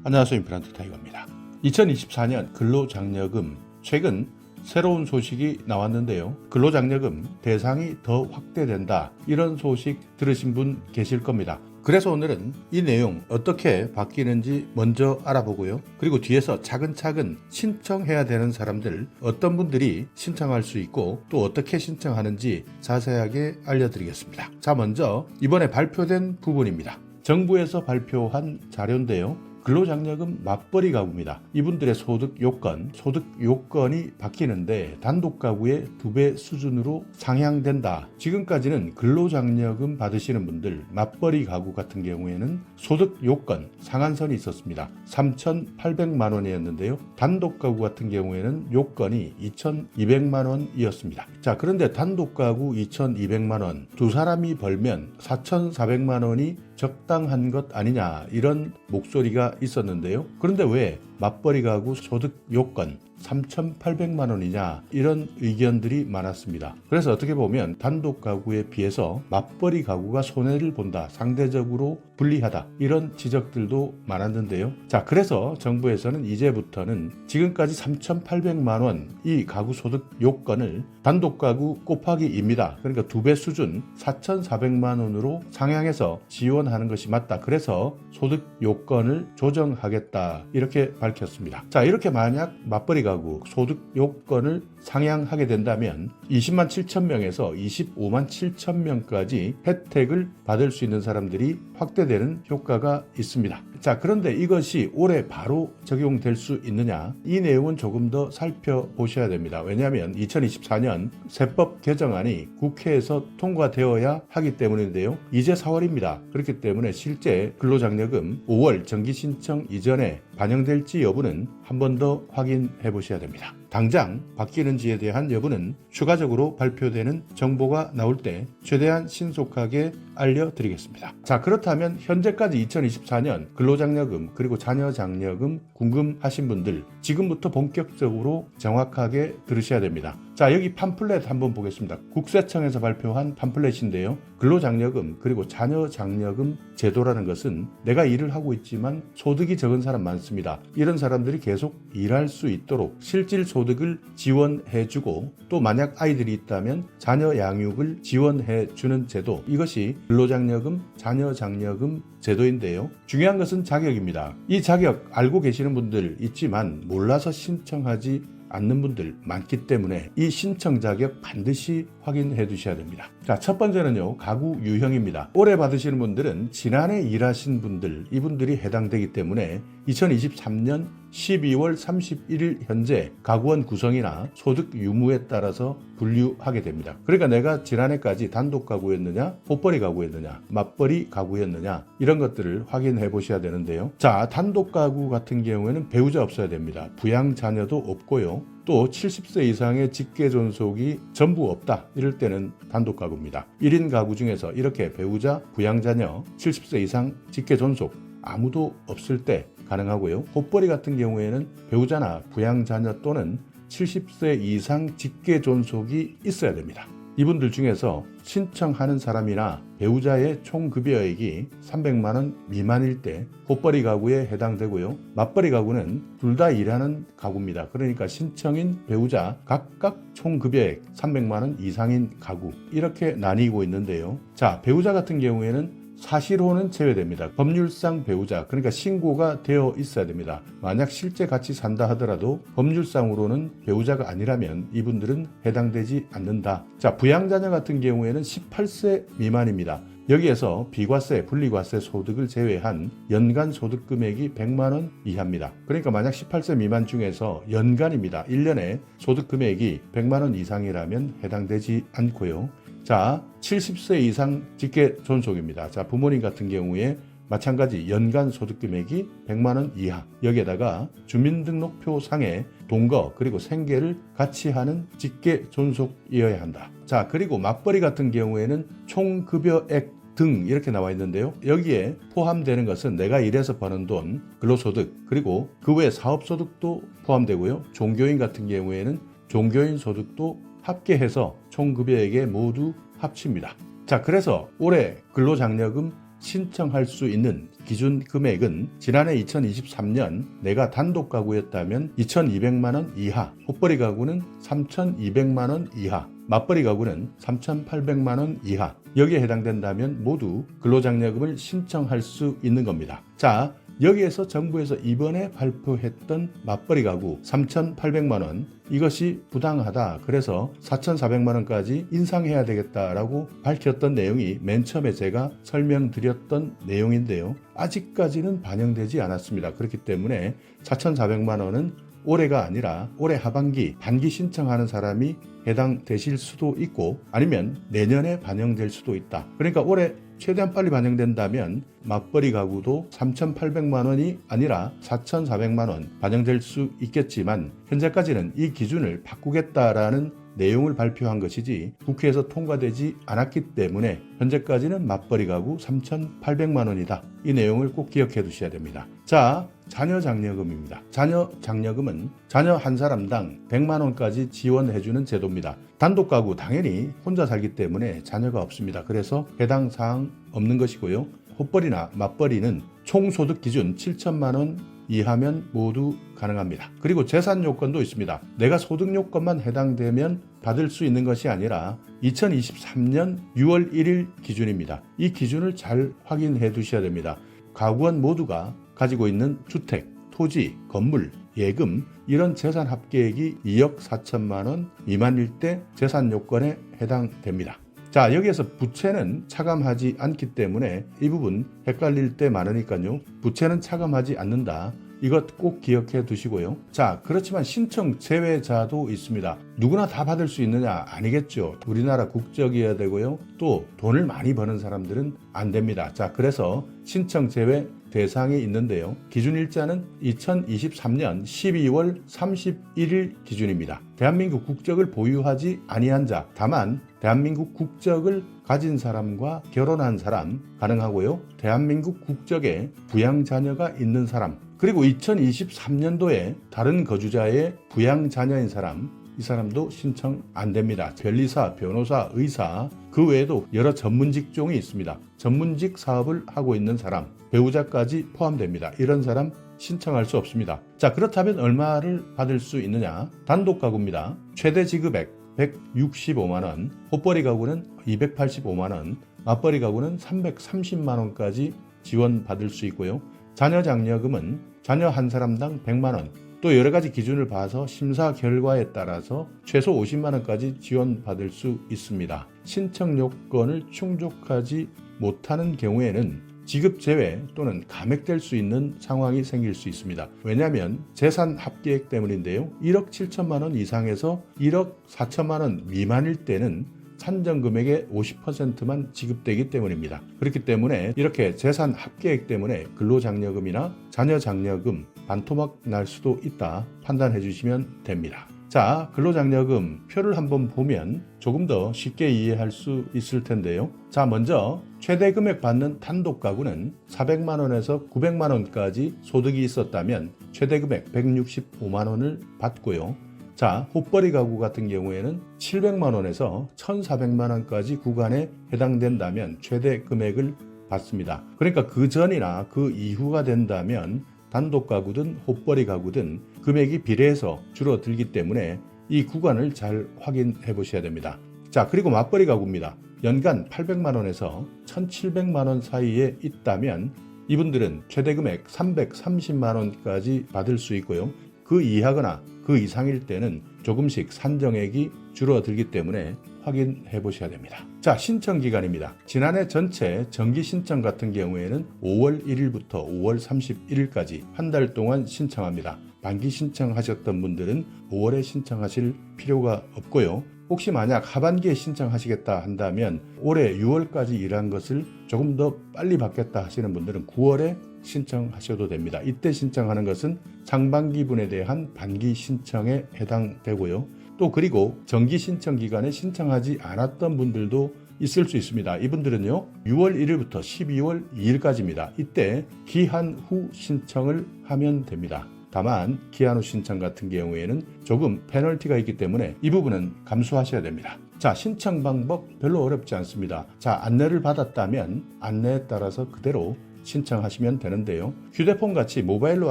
안녕하세요. 임플란트 타이거입니다. 2024년 근로장려금 최근 새로운 소식이 나왔는데요. 근로장려금 대상이 더 확대된다. 이런 소식 들으신 분 계실 겁니다. 그래서 오늘은 이 내용 어떻게 바뀌는지 먼저 알아보고요. 그리고 뒤에서 차근차근 신청해야 되는 사람들, 어떤 분들이 신청할 수 있고 또 어떻게 신청하는지 자세하게 알려드리겠습니다. 자, 먼저 이번에 발표된 부분입니다. 정부에서 발표한 자료인데요. 근로장려금 맞벌이 가구입니다. 이분들의 소득 요건이 바뀌는데 단독 가구의 2배 수준으로 상향된다. 지금까지는 근로장려금 받으시는 분들 맞벌이 가구 같은 경우에는 소득 요건 상한선이 있었습니다. 3,800만 원이었는데요. 단독 가구 같은 경우에는 요건이 2,200만 원이었습니다. 자, 그런데 단독 가구 2,200만 원, 두 사람이 벌면 4,400만 원이 적당한 것 아니냐, 이런 목소리가 있었는데요. 그런데 왜 맞벌이 가구 소득 요건 3,800만 원이냐, 이런 의견들이 많았습니다. 그래서 어떻게 보면 단독 가구에 비해서 맞벌이 가구가 손해를 본다, 상대적으로 불리하다, 이런 지적들도 많았는데요. 자, 그래서 정부에서는 이제부터는 지금까지 3,800만 원 이 가구 소득 요건을 단독 가구 곱하기 2입니다. 그러니까 2배 수준 4,400만 원으로 상향해서 지원하는 것이 맞다. 그래서 소득 요건을 조정하겠다, 이렇게 밝혔습니다. 자, 이렇게 만약 맞벌이 가구 소득 요건을 상향하게 된다면 20만 7천 명에서 25만 7천 명까지 혜택을 받을 수 있는 사람들이 확대되는 효과가 있습니다. 자, 그런데 이것이 올해 바로 적용될 수 있느냐, 이 내용은 조금 더 살펴보셔야 됩니다. 왜냐하면 2024년 세법 개정안이 국회에서 통과되어야 하기 때문인데요. 이제 4월입니다. 그렇기 때문에 실제 근로장려금 5월 정기 신청 이전에 반영될지 여부는 한 번 더 확인해 보셔야 됩니다. 당장 바뀌는지에 대한 여부는 추가적으로 발표되는 정보가 나올 때 최대한 신속하게 알려드리겠습니다. 자, 그렇다면 현재까지 2024년 근로장려금 그리고 자녀장려금 궁금하신 분들, 지금부터 본격적으로 정확하게 들으셔야 됩니다. 자, 여기 팜플렛 한번 보겠습니다. 국세청에서 발표한 팜플렛인데요. 근로장려금 그리고 자녀장려금 제도라는 것은 내가 일을 하고 있지만 소득이 적은 사람 많습니다. 이런 사람들이 계속 일할 수 있도록 실질 소득을 지원해주고, 또 만약 아이들이 있다면 자녀 양육을 지원해주는 제도, 이것이 근로장려금, 자녀장려금 제도인데요. 중요한 것은 자격입니다. 이 자격 알고 계시는 분들 있지만 몰라서 신청하지 않는 분들 많기 때문에 이 신청 자격 반드시 확인해 두셔야 됩니다. 자, 첫 번째는요, 가구 유형입니다. 올해 받으시는 분들은 지난해 일하신 분들, 이분들이 해당되기 때문에 2023년 12월 31일 현재 가구원 구성이나 소득 유무에 따라서 분류하게 됩니다. 그러니까 내가 지난해까지 단독 가구였느냐, 봇벌이 가구였느냐, 맞벌이 가구였느냐, 이런 것들을 확인해 보셔야 되는데요. 자, 단독 가구 같은 경우에는 배우자 없어야 됩니다. 부양 자녀도 없고요. 또 70세 이상의 직계 존속이 전부 없다, 이럴 때는 단독 가구입니다. 1인 가구 중에서 이렇게 배우자, 부양자녀, 70세 이상 직계 존속 아무도 없을 때 가능하고요. 봇벌이 같은 경우에는 배우자나 부양자녀 또는 70세 이상 직계 존속이 있어야 됩니다. 이분들 중에서 신청하는 사람이나 배우자의 총급여액이 300만 원 미만일 때 봇벌이 가구에 해당되고요. 맞벌이 가구는 둘 다 일하는 가구입니다. 그러니까 신청인 배우자 각각 총급여액 300만 원 이상인 가구, 이렇게 나뉘고 있는데요. 자, 배우자 같은 경우에는 사실혼은 제외됩니다. 법률상 배우자, 그러니까 신고가 되어 있어야 됩니다. 만약 실제 같이 산다 하더라도 법률상으로는 배우자가 아니라면 이분들은 해당되지 않는다. 자, 부양자녀 같은 경우에는 18세 미만입니다. 여기에서 비과세, 분리과세 소득을 제외한 연간 소득 금액이 100만 원 이하입니다. 그러니까 만약 18세 미만 중에서 연간입니다. 1년에 소득 금액이 100만 원 이상이라면 해당되지 않고요. 자, 70세 이상 직계 존속입니다. 자, 부모님 같은 경우에 마찬가지 연간 소득 금액이 100만 원 이하, 여기에다가 주민등록표 상에 동거 그리고 생계를 같이 하는 직계 존속이어야 한다. 자, 그리고 맞벌이 같은 경우에는 총급여액 등 이렇게 나와 있는데요. 여기에 포함되는 것은 내가 일해서 버는 돈, 근로소득, 그리고 그 외 사업소득도 포함되고요. 종교인 같은 경우에는 종교인 소득도 합계해서 총급여액에 모두 합칩니다. 자, 그래서 올해 근로장려금 신청할 수 있는 기준 금액은 지난해 2023년 내가 단독 가구였다면 2,200만원 이하, 호벌이 가구는 3,200만원 이하, 맞벌이 가구는 3,800만원 이하, 여기에 해당된다면 모두 근로장려금을 신청할 수 있는 겁니다. 자, 여기에서 정부에서 이번에 발표했던 맞벌이 가구 3,800만원, 이것이 부당하다, 그래서 4,400만원까지 인상해야 되겠다라고 밝혔던 내용이 맨 처음에 제가 설명드렸던 내용인데요. 아직까지는 반영되지 않았습니다. 그렇기 때문에 4,400만원은 올해가 아니라 올해 하반기 반기 신청하는 사람이 해당되실 수도 있고 아니면 내년에 반영될 수도 있다. 그러니까 올해 최대한 빨리 반영된다면 맞벌이 가구도 3,800만 원이 아니라 4,400만 원 반영될 수 있겠지만 현재까지는 이 기준을 바꾸겠다라는 내용을 발표한 것이지 국회에서 통과되지 않았기 때문에 현재까지는 맞벌이 가구 3,800만 원이다. 이 내용을 꼭 기억해 두셔야 됩니다. 자, 자녀 장려금입니다. 자녀 장려금은 자녀 한 사람당 100만 원까지 지원해주는 제도입니다. 단독 가구 당연히 혼자 살기 때문에 자녀가 없습니다. 그래서 해당 사항 없는 것이고요. 호벌이나 맞벌이는 총소득 기준 7천만 원 이하면 모두 가능합니다. 그리고 재산 요건도 있습니다. 내가 소득 요건만 해당되면 받을 수 있는 것이 아니라 2023년 6월 1일 기준입니다. 이 기준을 잘 확인해 두셔야 됩니다. 가구원 모두가 가지고 있는 주택, 토지, 건물, 예금 이런 재산 합계액이 2억 4천만 원 미만일 때 재산 요건에 해당됩니다. 자, 여기에서 부채는 차감하지 않기 때문에 이 부분 헷갈릴 때 많으니까요. 부채는 차감하지 않는다. 이것 꼭 기억해 두시고요. 자, 그렇지만 신청 제외자도 있습니다. 누구나 다 받을 수 있느냐? 아니겠죠. 우리나라 국적이어야 되고요. 또 돈을 많이 버는 사람들은 안 됩니다. 자, 그래서 신청 제외 대상이 있는데요. 기준 일자는 2023년 12월 31일 기준입니다. 대한민국 국적을 보유하지 아니한 자, 다만 대한민국 국적을 가진 사람과 결혼한 사람 가능하고요. 대한민국 국적에 부양자녀가 있는 사람, 그리고 2023년도에 다른 거주자의 부양자녀인 사람, 이 사람도 신청 안 됩니다. 변리사, 변호사, 의사, 그 외에도 여러 전문 직종이 있습니다. 전문직 사업을 하고 있는 사람, 배우자까지 포함됩니다. 이런 사람 신청할 수 없습니다. 자, 그렇다면 얼마를 받을 수 있느냐? 단독 가구입니다. 최대 지급액 165만 원, 호벌이 가구는 285만 원, 맞벌이 가구는 330만 원까지 지원받을 수 있고요. 자녀 장려금은 자녀 한 사람당 100만 원, 또 여러 가지 기준을 봐서 심사 결과에 따라서 최소 50만 원까지 지원받을 수 있습니다. 신청 요건을 충족하지 못하는 경우에는 지급 제외 또는 감액될 수 있는 상황이 생길 수 있습니다. 왜냐하면 재산 합계액 때문인데요. 1억 7천만 원 이상에서 1억 4천만 원 미만일 때는 산정 금액의 50%만 지급되기 때문입니다. 그렇기 때문에 이렇게 재산 합계액 때문에 근로장려금이나 자녀장려금 반토막 날 수도 있다 판단해 주시면 됩니다. 자, 근로장려금 표를 한번 보면 조금 더 쉽게 이해할 수 있을 텐데요. 자, 먼저 최대 금액 받는 단독 가구는 400만 원에서 900만 원까지 소득이 있었다면 최대 금액 165만 원을 받고요. 자, 호벌이 가구 같은 경우에는 700만 원에서 1,400만 원까지 구간에 해당된다면 최대 금액을 받습니다. 그러니까 그 전이나 그 이후가 된다면 단독 가구든 호벌이 가구든 금액이 비례해서 줄어들기 때문에 이 구간을 잘 확인해 보셔야 됩니다. 자, 그리고 맞벌이 가구입니다. 연간 800만 원에서 1,700만 원 사이에 있다면 이분들은 최대 금액 330만 원까지 받을 수 있고요. 그 이하거나 그 이상일 때는 조금씩 산정액이 줄어들기 때문에 확인해 보셔야 됩니다. 자, 신청 기간입니다. 지난해 전체 정기 신청 같은 경우에는 5월 1일부터 5월 31일까지 한 달 동안 신청합니다. 반기 신청하셨던 분들은 5월에 신청하실 필요가 없고요. 혹시 만약 하반기에 신청하시겠다 한다면 올해 6월까지 일한 것을 조금 더 빨리 받겠다 하시는 분들은 9월에 신청하셔도 됩니다. 이때 신청하는 것은 상반기분에 대한 반기 신청에 해당되고요. 또 그리고 정기 신청 기간에 신청하지 않았던 분들도 있을 수 있습니다. 이분들은요, 6월 1일부터 12월 2일까지입니다. 이때 기한 후 신청을 하면 됩니다. 다만 기한 후 신청 같은 경우에는 조금 페널티가 있기 때문에 이 부분은 감수하셔야 됩니다. 자, 신청 방법 별로 어렵지 않습니다. 자, 안내를 받았다면 안내에 따라서 그대로 신청하시면 되는데요. 휴대폰 같이 모바일로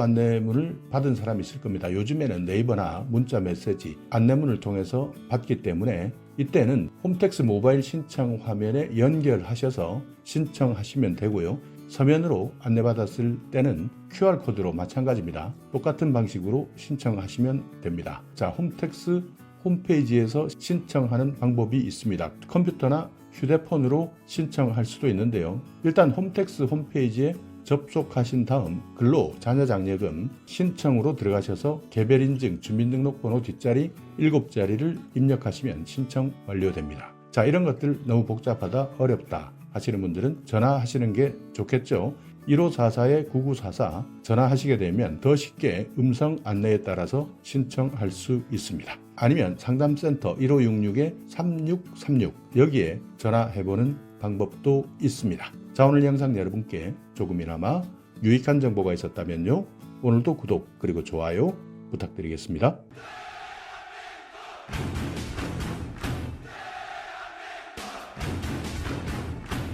안내문을 받은 사람이 있을 겁니다. 요즘에는 네이버나 문자 메시지 안내문을 통해서 받기 때문에 이때는 홈택스 모바일 신청 화면에 연결하셔서 신청하시면 되고요. 서면으로 안내받았을 때는 QR코드로 마찬가지입니다. 똑같은 방식으로 신청하시면 됩니다. 자, 홈택스 홈페이지에서 신청하는 방법이 있습니다. 컴퓨터나 휴대폰으로 신청할 수도 있는데요. 일단 홈택스 홈페이지에 접속하신 다음 근로 자녀장려금 신청으로 들어가셔서 개별인증 주민등록번호 뒷자리 7자리를 입력하시면 신청 완료됩니다. 자, 이런 것들 너무 복잡하다, 어렵다 하시는 분들은 전화하시는 게 좋겠죠. 1544-9944 전화하시게 되면 더 쉽게 음성 안내에 따라서 신청할 수 있습니다. 아니면 상담센터 1566-3636 여기에 전화해보는 방법도 있습니다. 자, 오늘 영상 여러분께 조금이나마 유익한 정보가 있었다면요. 오늘도 구독 그리고 좋아요 부탁드리겠습니다.